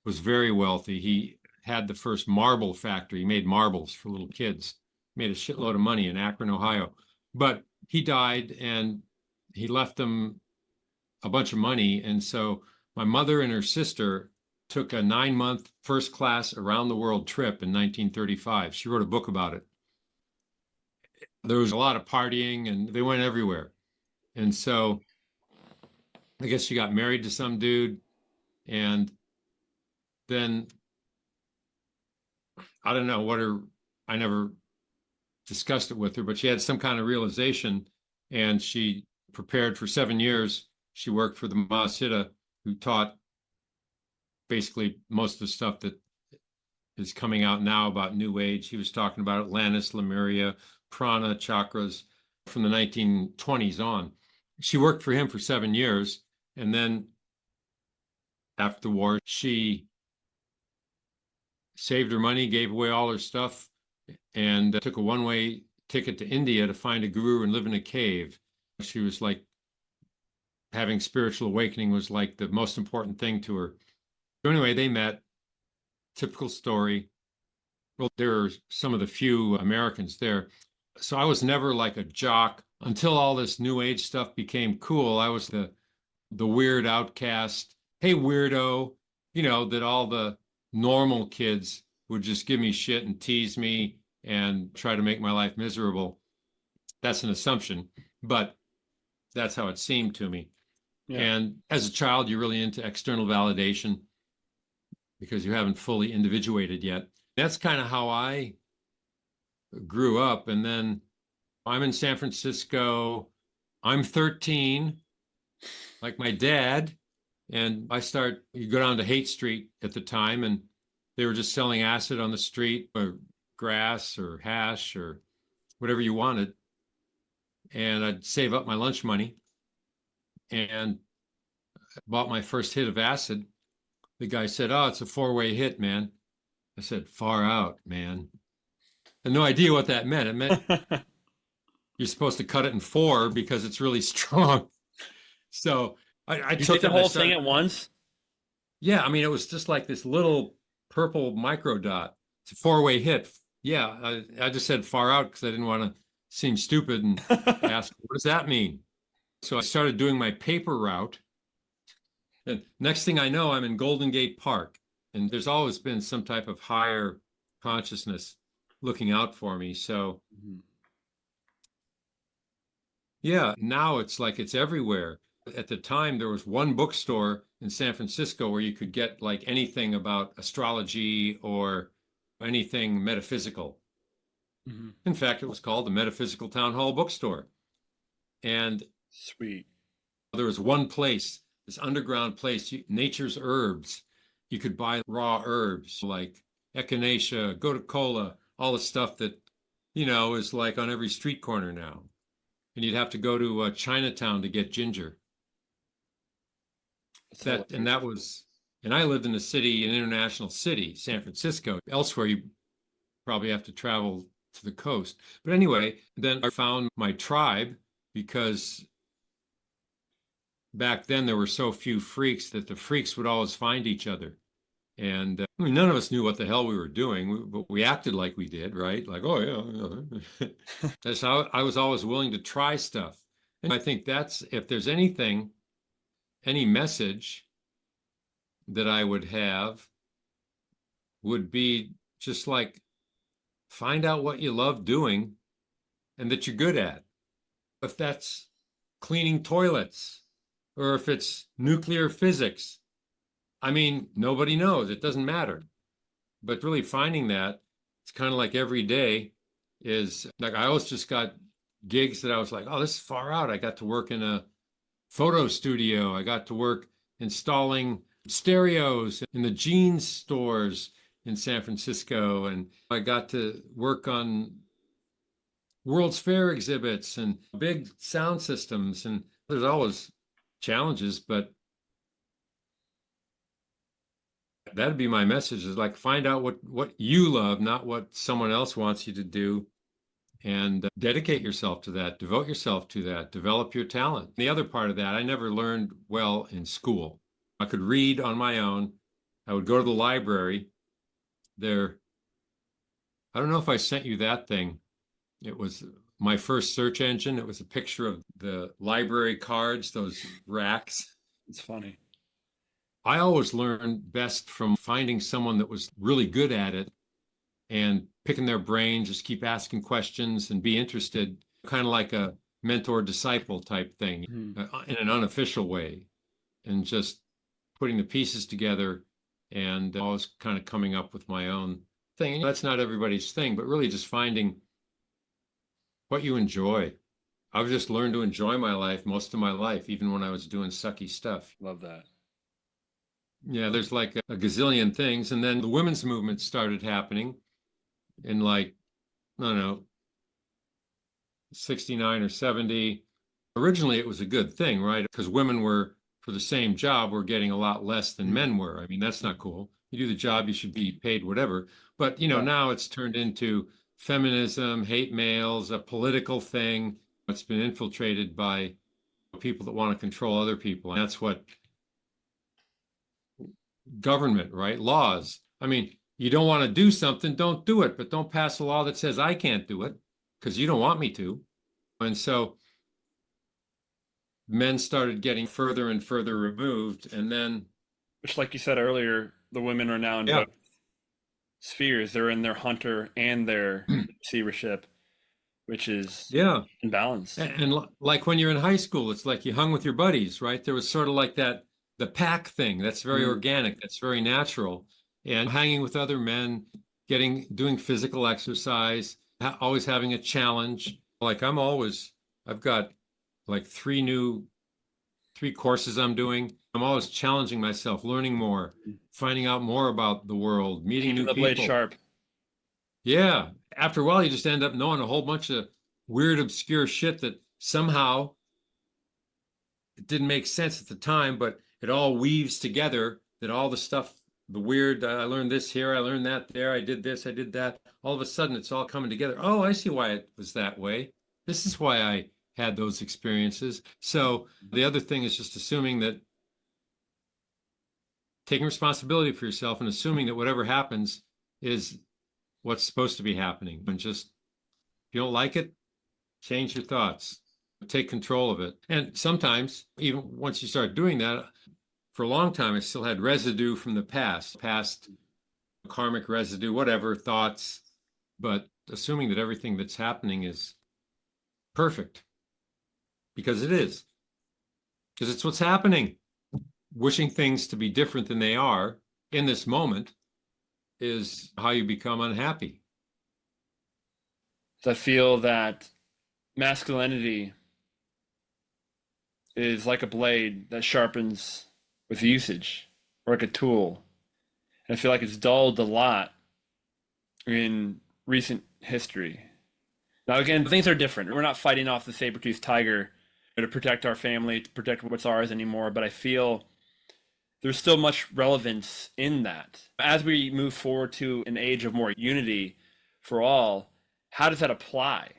was very wealthy. He had the first marble factory. He made marbles for little kids, made a shitload of money in Akron, Ohio. But he died and he left them a bunch of money. And so my mother and her sister took a 9-month first class around the world trip in 1935. She wrote a book about it. There was a lot of partying and they went everywhere. And so I guess she got married to some dude. And then I don't know what her, I never discussed it with her, but she had some kind of realization and she prepared for 7 years. She worked for the Mahasiddha, who taught basically most of the stuff that is coming out now about New Age. He was talking about Atlantis, Lemuria, prana, chakras from the 1920s on. She worked for him for 7 years. And then after the war, she saved her money, gave away all her stuff, and took a one-way ticket to India to find a guru and live in a cave. She was like, having spiritual awakening was like the most important thing to her. So anyway, they met. Typical story. Well, there are some of the few Americans there. So I was never like a jock until all this new age stuff became cool. I was the weird outcast. Hey, weirdo, that all the normal kids would just give me shit and tease me and try to make my life miserable. That's an assumption, but that's how it seemed to me. Yeah. And as a child, you're really into external validation because you haven't fully individuated yet. That's kind of how I grew up. And then I'm in San Francisco. I'm 13, like my dad. And you go down to Haight Street at the time, and they were just selling acid on the street or grass or hash or whatever you wanted. And I'd save up my lunch money and bought my first hit of acid. The guy said, "Oh, it's a 4-way hit, man." I said, "Far out, man." I had no idea what that meant. It meant you're supposed to cut it in four because it's really strong. So I You take took the it and I whole thing started. at once? Yeah, I mean, it was just like this little purple micro dot. It's a 4-way hit. Yeah, I just said far out because I didn't want to seem stupid and ask, what does that mean? So I started doing my paper route. And next thing I know, I'm in Golden Gate Park. And there's always been some type of higher consciousness looking out for me. So Mhm. yeah, now it's like it's everywhere. At the time, there was one bookstore in San Francisco where you could get like anything about astrology or anything metaphysical. Mhm. In fact, it was called the Metaphysical Town Hall Bookstore. And Sweet. there was one place, this underground place, Nature's Herbs. You could buy raw herbs like echinacea, gotu kola, all the stuff that, is like on every street corner now. And you'd have to go to Chinatown to get ginger. That's That and that hilarious. was, and I lived in a city, an international city, San Francisco. Elsewhere, you probably have to travel to the coast. But anyway, then I found my tribe because back then there were so few freaks that the freaks would always find each other. And I mean, none of us knew what the hell we were doing, but we acted like we did, right? Like, oh yeah, yeah. That's how I was always willing to try stuff. And I think that's if there's anything, any message that I would have would be just like find out what you love doing and that you're good at. If that's cleaning toilets or if it's nuclear physics, I mean, nobody knows. It doesn't matter. But really finding that, it's kind of like every day is like I always just got gigs that I was like, oh, this is far out. I got to work in a photo studio. I got to work installing stereos in the jeans stores in San Francisco, and I got to work on World's Fair exhibits and big sound systems. And there's always challenges, but that'd be my message, is like find out what you love, not what someone else wants you to do, and dedicate yourself to that, devote yourself to that, develop your talent. The other part of that, I never learned well in school. I could read on my own. I would go to the library. There, I don't know if I sent you that thing. It was my first search engine. It was a picture of the library cards, those racks. It's funny. I always learned best from finding someone that was really good at it and picking their brain, just keep asking questions and be interested, kind of like a mentor disciple type thing, in an unofficial way, and just putting the pieces together and always kind of coming up with my own thing. And that's not everybody's thing, but really just finding what you enjoy. I've just learned to enjoy my life most of my life, even when I was doing sucky stuff. Love that. Yeah, there's like a gazillion things. And then the women's movement started happening in like, I don't know, 69 or 70. Originally, it was a good thing, right? Because women were, for the same job, were getting a lot less than men were. I mean, that's not cool. You do the job, you should be paid whatever. But, now it's turned into feminism, hate males, a political thing. It's been infiltrated by people that want to control other people. And that's what government, right? Laws. I mean, you don't want to do something, don't do it, but don't pass a law that says I can't do it because you don't want me to. And so men started getting further and further removed. And then, Which, like you said earlier, the women are now in yeah, both spheres. They're in their hunter and their receivership, which is yeah. imbalanced. And like when you're in high school, it's like you hung with your buddies, right? There was sort of like the pack thing. That's very organic. That's very natural. And hanging with other men, doing physical exercise, always having a challenge. Like I've got like three courses I'm doing. I'm always challenging myself, learning more, finding out more about the world, meeting Keeping new the blade people. sharp. Yeah. After a while, you just end up knowing a whole bunch of weird, obscure shit that somehow it didn't make sense at the time, but it all weaves together. That all the stuff, the weird, I learned this here, I learned that there, I did this, I did that. All of a sudden, it's all coming together. Oh, I see why it was that way. This is why I had those experiences. So the other thing is just assuming that taking responsibility for yourself and assuming that whatever happens is what's supposed to be happening. And just, if you don't like it, change your thoughts, take control of it. And sometimes, even once you start doing that, for a long time, I still had residue from the past karmic residue, whatever, thoughts, but assuming that everything that's happening is perfect, because it is, because it's what's happening. Wishing things to be different than they are in this moment is how you become unhappy. So I feel that masculinity is like a blade that sharpens with usage, or like a tool. And I feel like it's dulled a lot in recent history. Now, again, things are different. We're not fighting off the saber-toothed tiger to protect our family, to protect what's ours anymore, but I feel there's still much relevance in that. As we move forward to an age of more unity for all, how does that apply?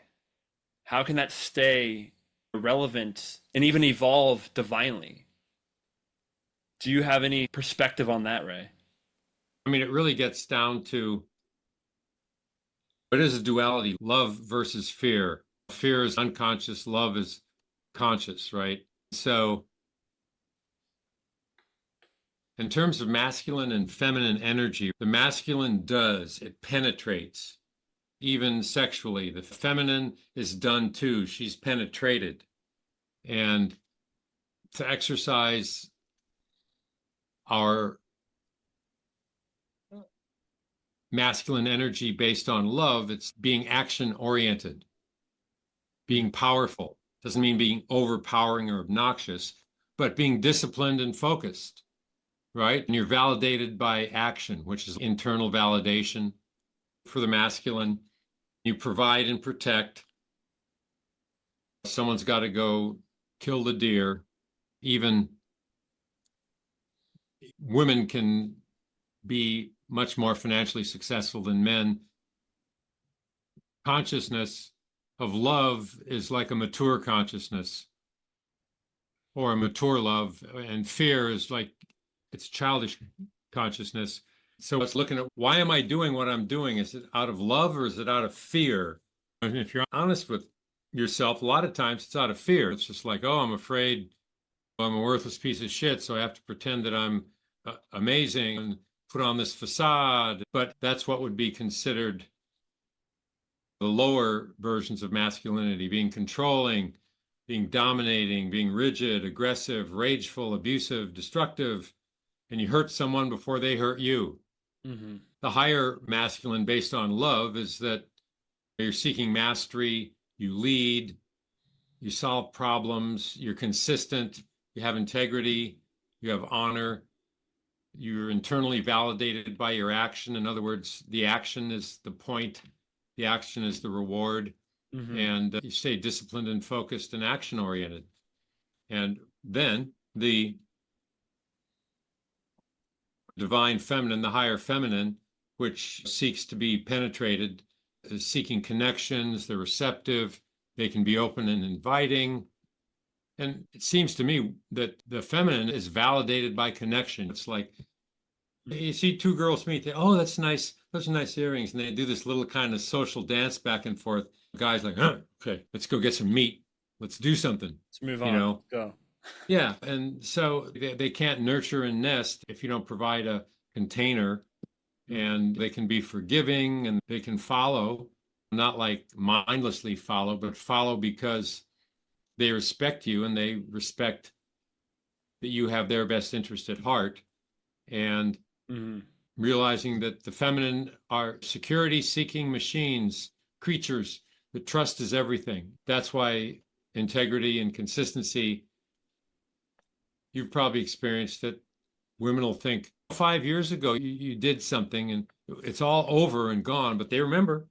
How can that stay relevant and even evolve divinely? Do you have any perspective on that, Ray? I mean, it really gets down to what is a duality, love versus fear. Fear is unconscious, love is conscious, right? So, in terms of masculine and feminine energy, the masculine it penetrates, even sexually. The feminine is done too, she's penetrated. And to exercise our masculine energy based on love, it's being action oriented, being powerful. Doesn't mean being overpowering or obnoxious, but being disciplined and focused. right? And you're validated by action, which is internal validation. For the masculine, you provide and protect. Someone's got to go kill the deer. Even women can be much more financially successful than men. Consciousness of love is like a mature consciousness or a mature love, and fear is like it's childish consciousness. So it's looking at, why am I doing what I'm doing? Is it out of love or is it out of fear? And if you're honest with yourself, a lot of times it's out of fear. It's just like, oh, I'm afraid I'm a worthless piece of shit, so I have to pretend that I'm amazing and put on this facade. But that's what would be considered the lower versions of masculinity: being controlling, being dominating, being rigid, aggressive, rageful, abusive, destructive, and you hurt someone before they hurt you. Mm-hmm. The higher masculine based on love is that you're seeking mastery, you lead, you solve problems, you're consistent, you have integrity, you have honor, you're internally validated by your action. In other words, the action is the point, the action is the reward, Mm-hmm. and you stay disciplined and focused and action oriented. And then the divine feminine, the higher feminine, which seeks to be penetrated, is seeking connections, they're receptive, they can be open and inviting. And it seems to me that the feminine is validated by connection. It's like you see two girls meet, oh, that's nice, those are nice earrings. And they do this little kind of social dance back and forth. The guy's like, huh, okay, let's go get some meat. Let's do something, Let's move you on. know? Go. Yeah. And so they can't nurture and nest if you don't provide a container, and they can be forgiving and they can follow, not like mindlessly follow, but follow because they respect you and they respect that you have their best interest at heart. And Mm-hmm. realizing that the feminine are security seeking machines, creatures, that trust is everything. That's why integrity and consistency, you've probably experienced it. Women will think 5 years ago you did something and it's all over and gone, but they remember.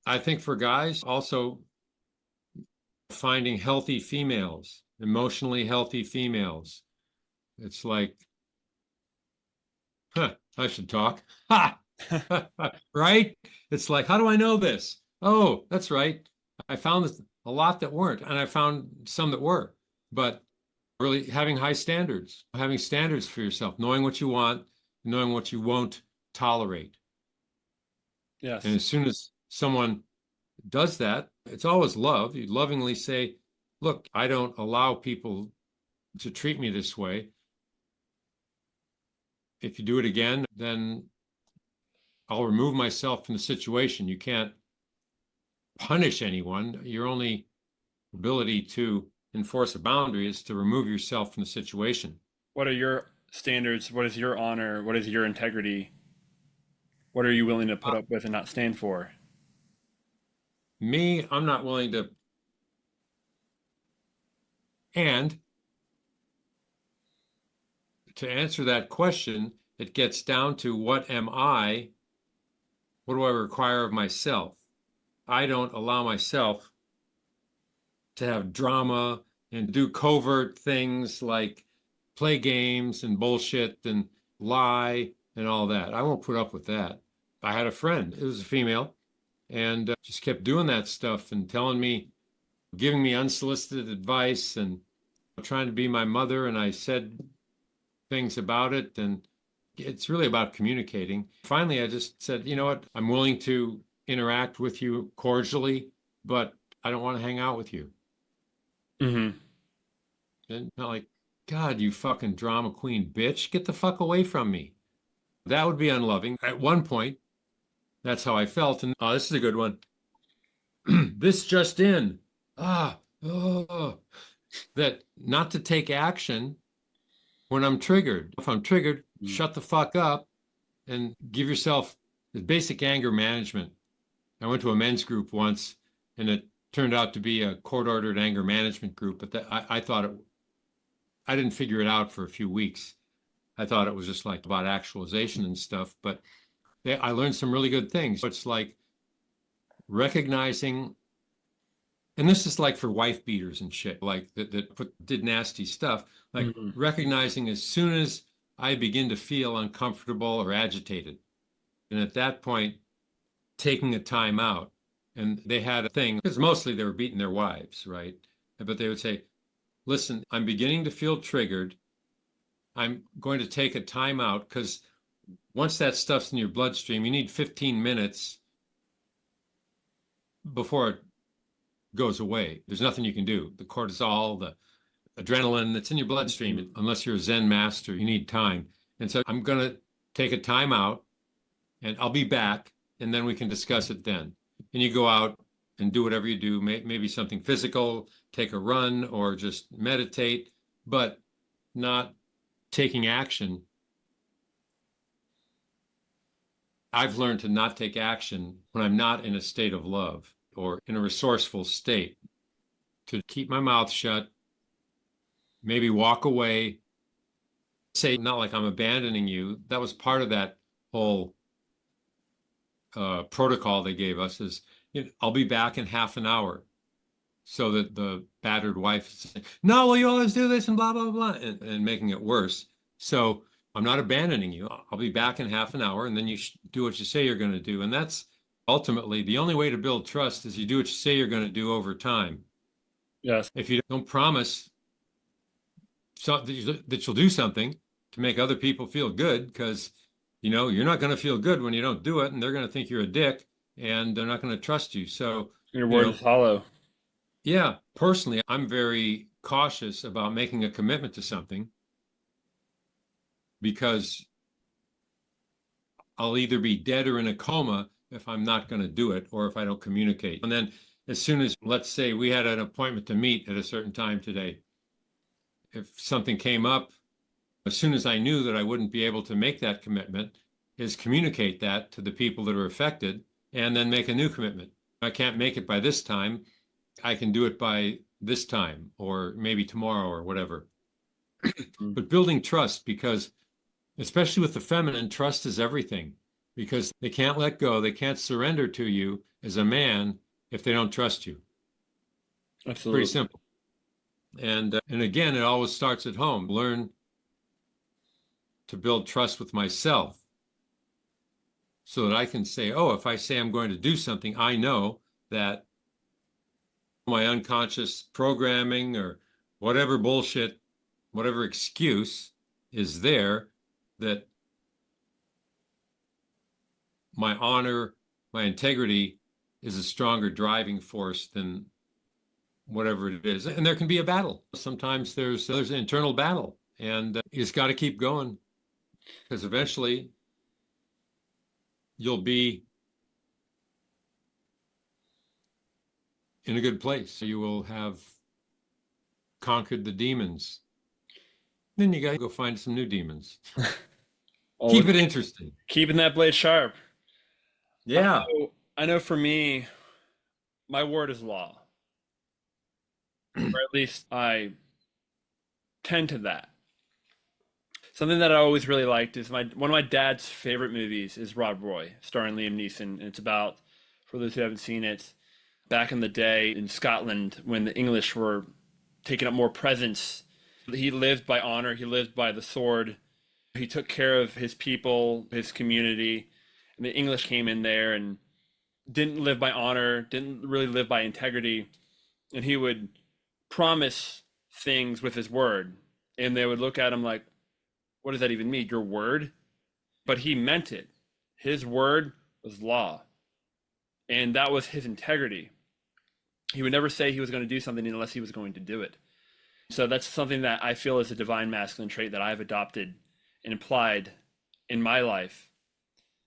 I think for guys, also finding healthy females, emotionally healthy females. It's like, huh, I should talk. Ha! Right? It's like, how do I know this? Oh, that's right. I found a lot that weren't, and I found some that were. But really having high standards, having standards for yourself, knowing what you want, knowing what you won't tolerate. And Yes. as soon as someone does that, it's always love. You lovingly say, look, I don't allow people to treat me this way. If you do it again, then I'll remove myself from the situation. You can't punish anyone. Your only ability to enforce a boundary is to remove yourself from the situation. What are your standards? What is your honor? What is your integrity? What are you willing to put up with and not stand for? Me, I'm not willing to. And to answer that question, it gets down to what am I? What do I require of myself? I don't allow myself to have drama and do covert things like play games and bullshit and lie and all that. I won't put up with that. I had a friend, it was a female, and just kept doing that stuff and telling me, giving me unsolicited advice and trying to be my mother. And I said things about it. And it's really about communicating. Finally, I just said, you know what? I'm willing to interact with you cordially, but I don't want to hang out with you. Mm-hmm. And not like, God, you fucking drama queen bitch, get the fuck away from me. That would be unloving. At one point, that's how I felt. And this is a good one. This just in. Oh, that not to take action when I'm triggered. If I'm triggered, shut the fuck up and give yourself the basic anger management. I went to a men's group once and it turned out to be a court ordered anger management group, but I thought I didn't figure it out for a few weeks. I thought it was just like about actualization and stuff, but I learned some really good things. It's like recognizing, and this is like for wife beaters and shit, like did nasty stuff, like Mhm. recognizing as soon as I begin to feel uncomfortable or agitated. And at that point, taking a time out. And they had a thing, because mostly they were beating their wives, right? But they would say, listen, I'm beginning to feel triggered. I'm going to take a time out because once that stuff's in your bloodstream, you need 15 minutes before it goes away. There's nothing you can do. The cortisol, the adrenaline that's in your bloodstream, Mhm. unless you're a Zen master, you need time. And so I'm going to take a time out and I'll be back and then we can discuss it then. And you go out and do whatever you do, maybe something physical, take a run or just meditate, but not taking action. I've learned to not take action when I'm not in a state of love or in a resourceful state, to keep my mouth shut, maybe walk away, say, not like I'm abandoning you. That was part of that whole protocol they gave us is, I'll be back in half an hour. So that the battered wife is saying, no, well, you always do this and blah, blah, blah, and making it worse. So I'm not abandoning you. I'll be back in half an hour and then you do what you say you're going to do. And that's ultimately the only way to build trust is you do what you say you're going to do over time. Yes. If you don't promise that you'll do something to make other people feel good, because you're not going to feel good when you don't do it, and they're going to think you're a dick, and they're not going to trust you. So, Your you word know, is hollow. yeah, personally, I'm very cautious about making a commitment to something because I'll either be dead or in a coma if I'm not going to do it or if I don't communicate. And then, as soon as, let's say, we had an appointment to meet at a certain time today, if something came up, as soon as I knew that I wouldn't be able to make that commitment, is communicate that to the people that are affected and then make a new commitment. I can't make it by this time. I can do it by this time or maybe tomorrow or whatever. Mm. But building trust, because especially with the feminine, trust is everything because they can't let go. They can't surrender to you as a man if they don't trust you. Pretty Absolutely. simple. And again, it always starts at home. Learn to build trust with myself so that I can say, oh, if I say I'm going to do something, I know that my unconscious programming or whatever bullshit, whatever excuse is there, that my honor, my integrity is a stronger driving force than whatever it is. And there can be a battle. Sometimes there's an internal battle, and you just got to keep going because eventually you'll be in a good place. You will have conquered the demons. Then you got to go find some new demons. Always Keep it interesting. keeping that blade sharp. I Yeah. know, I know for me, my word is law, or at least I tend to that. Something that I always really liked is one of my dad's favorite movies is Rob Roy, starring Liam Neeson. And it's about, for those who haven't seen it, back in the day in Scotland when the English were taking up more presence. He lived by honor, he lived by the sword. He took care of his people, his community. And the English came in there and didn't live by honor, didn't really live by integrity. And he would promise things with his word. And they would look at him like, what does that even mean? Your word? But he meant it. His word was law. And that was his integrity. He would never say he was going to do something unless he was going to do it. So that's something that I feel is a divine masculine trait that I've adopted and applied in my life.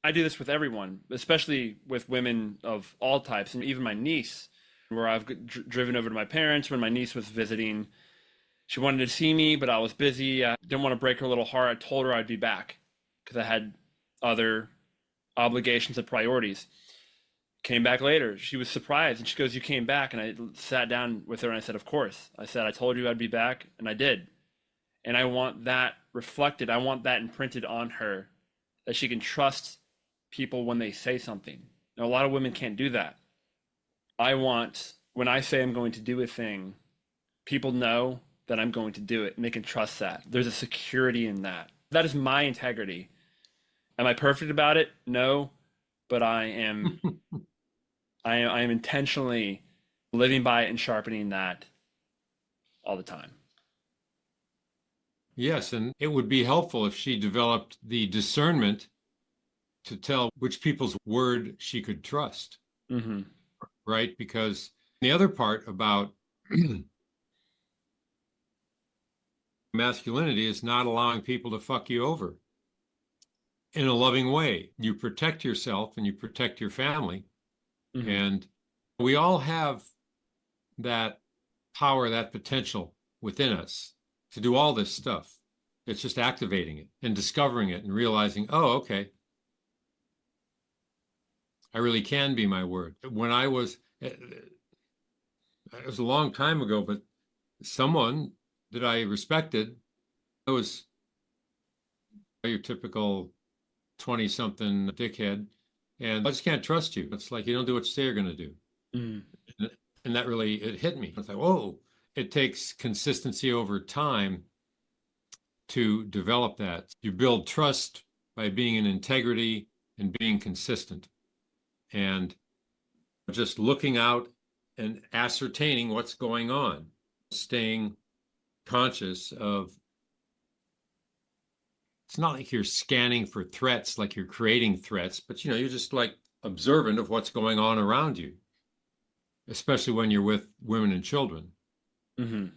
I do this with everyone, especially with women of all types, and even my niece, where I've driven over to my parents when my niece was visiting. She wanted to see me, but I was busy. I didn't want to break her little heart. I told her I'd be back because I had other obligations and priorities. Came back later. She was surprised and she goes, "You came back?" And I sat down with her and I said, "Of course." I said, "I told you I'd be back," and I did. And I want that reflected. I want that imprinted on her, that she can trust people when they say something. Now, a lot of women can't do that. I want, when I say I'm going to do a thing, people know that I'm going to do it and they can trust that. There's a security in that. That is my integrity. Am I perfect about it? No, but I am intentionally living by it and sharpening that all the time. Yes, and it would be helpful if she developed the discernment to tell which people's word she could trust, Mm-hmm. right? Because the other part about masculinity is not allowing people to fuck you over in a loving way. You protect yourself and you protect your family. Mm-hmm. And we all have that power, that potential within us to do all this stuff. It's just activating it and discovering it and realizing, oh, okay, I really can be my word. When I was, it was a long time ago, but someone that I respected, I was your typical 20 something dickhead, and I just can't trust you. It's like you don't do what you say you're going to do. Mm-hmm. And that really, it hit me. I was like, whoa, it takes consistency over time to develop that. You build trust by being in integrity and being consistent and just looking out and ascertaining what's going on, staying conscious of it's not like you're scanning for threats, like you're creating threats, but you're just like observant of what's going on around you, especially when you're with women and children. Mm-hmm.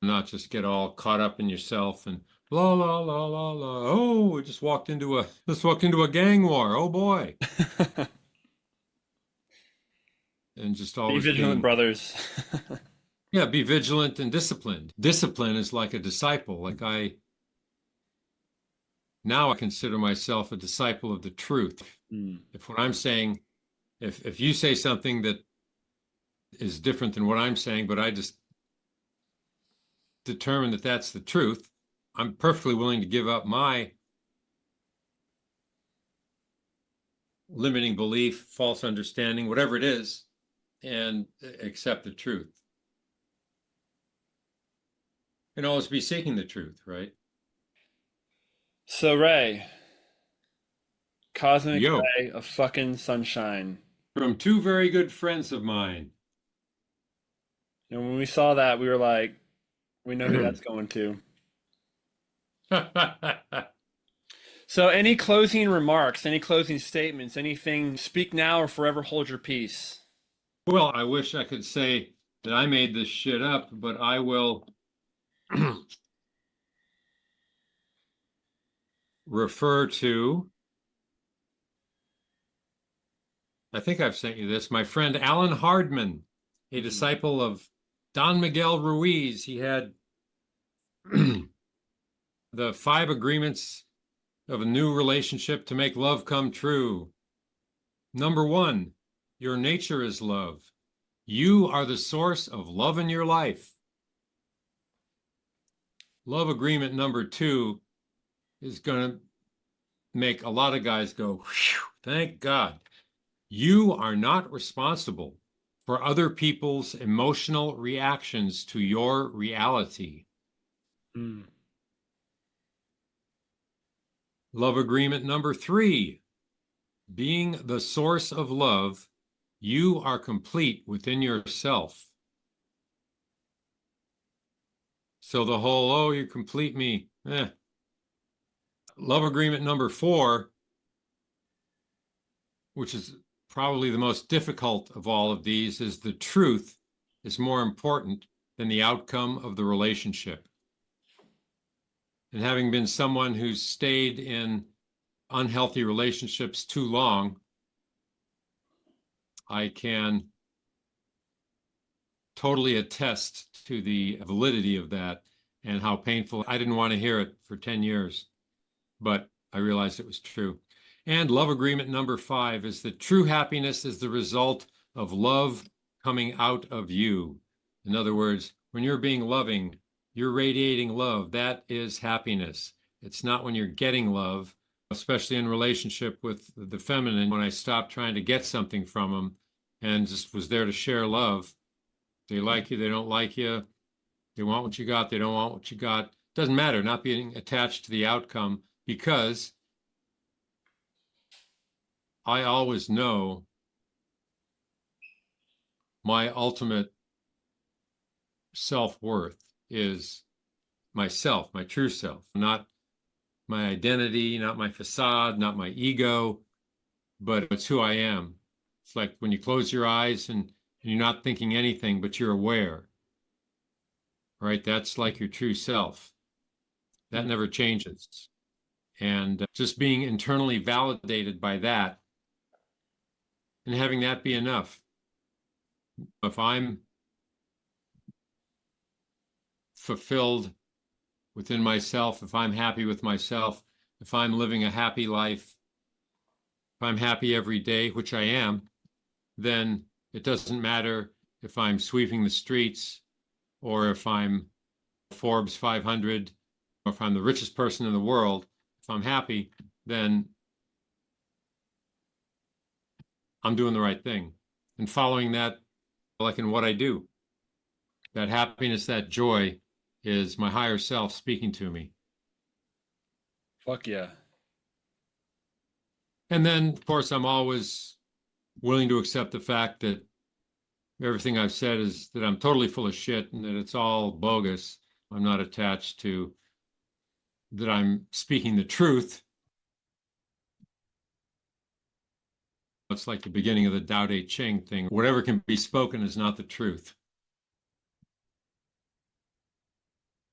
Not just get all caught up in yourself and la la la la la. Oh, we just walked into a gang war. Oh boy. And just Be always vigilant, being, brothers. yeah, be vigilant and disciplined. Discipline is like a disciple. Now I consider myself a disciple of the truth. Mm. If what I'm saying, if you say something that is different than what I'm saying, but I just determine that that's the truth, I'm perfectly willing to give up my limiting belief, false understanding, whatever it is, and accept the truth. And always be seeking the truth, right? So, Ray, cosmic Yo, ray of fucking sunshine. from two very good friends of mine. And when we saw that, we were like, we know who that's going to. So, any closing remarks, any closing statements, anything, speak now or forever hold your peace? Well, I wish I could say that I made this shit up, but I will refer to, I think I've sent you this, my friend Alan Hardman, a Mhm. disciple of Don Miguel Ruiz. He had the 5 agreements of a new relationship to make love come true. Number 1, your nature is love. You are the source of love in your life. Love agreement number 2 is going to make a lot of guys go, thank God. You are not responsible for other people's emotional reactions to your reality. Mm. Love agreement number 3, being the source of love, you are complete within yourself. So the whole, oh, you complete me. Love agreement number 4, which is probably the most difficult of all of these, is the truth is more important than the outcome of the relationship. And having been someone who's stayed in unhealthy relationships too long, I can totally attest to the validity of that and how painful. I didn't want to hear it for 10 years, but I realized it was true. And love agreement number 5 is that true happiness is the result of love coming out of you. In other words, when you're being loving, You're radiating love. That is happiness. It's not when you're getting love, especially in relationship with the feminine. When I stopped trying to get something from them and just was there to share love, they like you, they don't like you, they want what you got, they don't want what you got. Doesn't matter, not being attached to the outcome, because I always know my ultimate self-worth is myself, my true self, not my identity, not my facade, not my ego, but it's who I am. It's like when you close your eyes and you're not thinking anything, but you're aware, right? That's like your true self. That never changes. And just being internally validated by that and having that be enough. If I'm fulfilled within myself, if I'm happy with myself, if I'm living a happy life, if I'm happy every day, which I am, then it doesn't matter if I'm sweeping the streets or if I'm Forbes 500 or if I'm the richest person in the world. If I'm happy, then I'm doing the right thing and following that, like in what I do. That happiness, that joy is my higher self speaking to me. Fuck yeah. And then, of course, I'm always willing to accept the fact that everything I've said is that I'm totally full of shit and that it's all bogus. I'm not attached to that I'm speaking the truth. It's like the beginning of the Tao Te Ching thing. Whatever can be spoken is not the truth.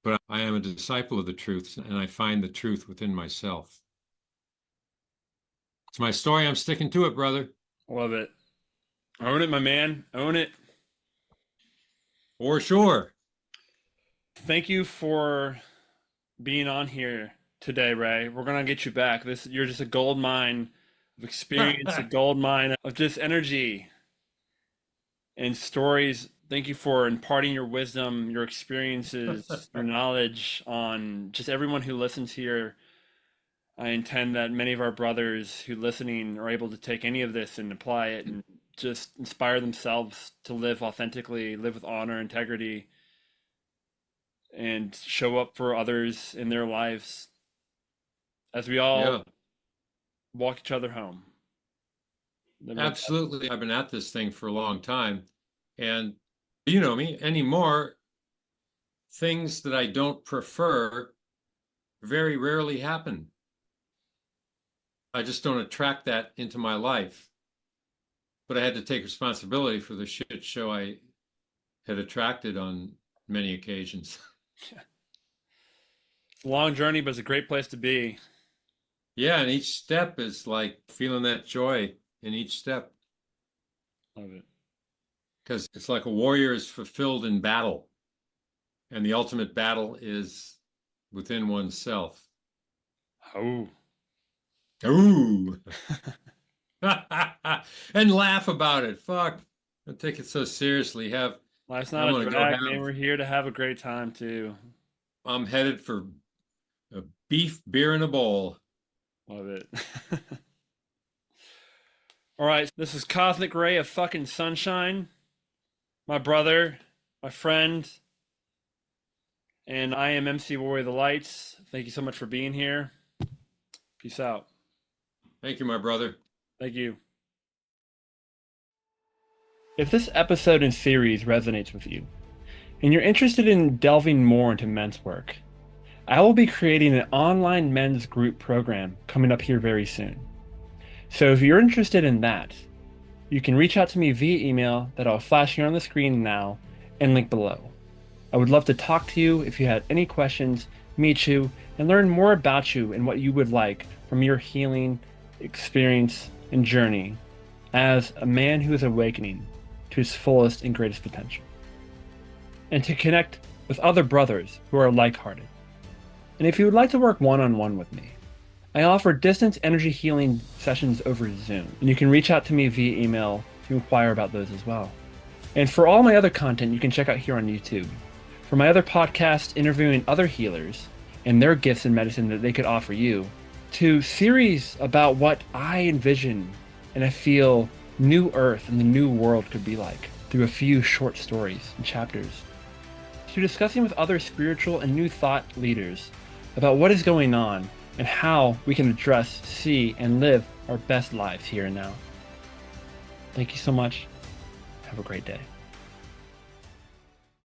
But I am a disciple of the truth, and I find the truth within myself. It's my story. I'm sticking to it, brother. Love it. Own it, my man. Own it. For sure. Thank you for being on here today, Ray. We're gonna get you back. You're just a gold mine of experience, a gold mine of just energy and stories. Thank you for imparting your wisdom, your experiences, your knowledge on just everyone who listens here. I intend that many of our brothers who listening are able to take any of this and apply it and just inspire themselves to live authentically, live with honor, integrity, and show up for others in their lives as we all Yeah, walk each other home. absolutely. I've been at this thing for a long time. And you know me anymore, things that I don't prefer very rarely happen. I just don't attract that into my life. But I had to take responsibility for the shit show I had attracted on many occasions. It's a long journey, but it's a great place to be. Yeah, and each step is like feeling that joy in each step Love it. because it's like a warrior is fulfilled in battle, and the ultimate battle is within oneself. Oh. Ooh. And laugh about it. Fuck. Don't take it so seriously. Life's I'm not a gonna go drag, man. have We're here to have a great time too. I'm headed for a beef beer in a bowl. Love it. All right, this is Cosmic Ray of fucking Sunshine, my brother, my friend, and I am MC Warrior of the Lights. Thank you so much for being here. Peace out. Thank you, my brother. Thank you. If this episode and series resonates with you, and you're interested in delving more into men's work, I will be creating an online men's group program coming up here very soon. So if you're interested in that, you can reach out to me via email that I'll flash here on the screen now and link below. I would love to talk to you if you had any questions, meet you, and learn more about you and what you would like from your healing experience and journey as a man who is awakening to his fullest and greatest potential. And to connect with other brothers who are like-hearted. And if you would like to work one-on-one with me, I offer distance energy healing sessions over Zoom, and you can reach out to me via email to inquire about those as well. And for all my other content, you can check out here on YouTube. from my other podcast interviewing other healers and their gifts in medicine that they could offer you, to series about what I envision and I feel New Earth and the New World could be like through a few short stories and chapters, to discussing with other spiritual and new thought leaders about what is going on and how we can address, see, and live our best lives here and now. Thank you so much. Have a great day.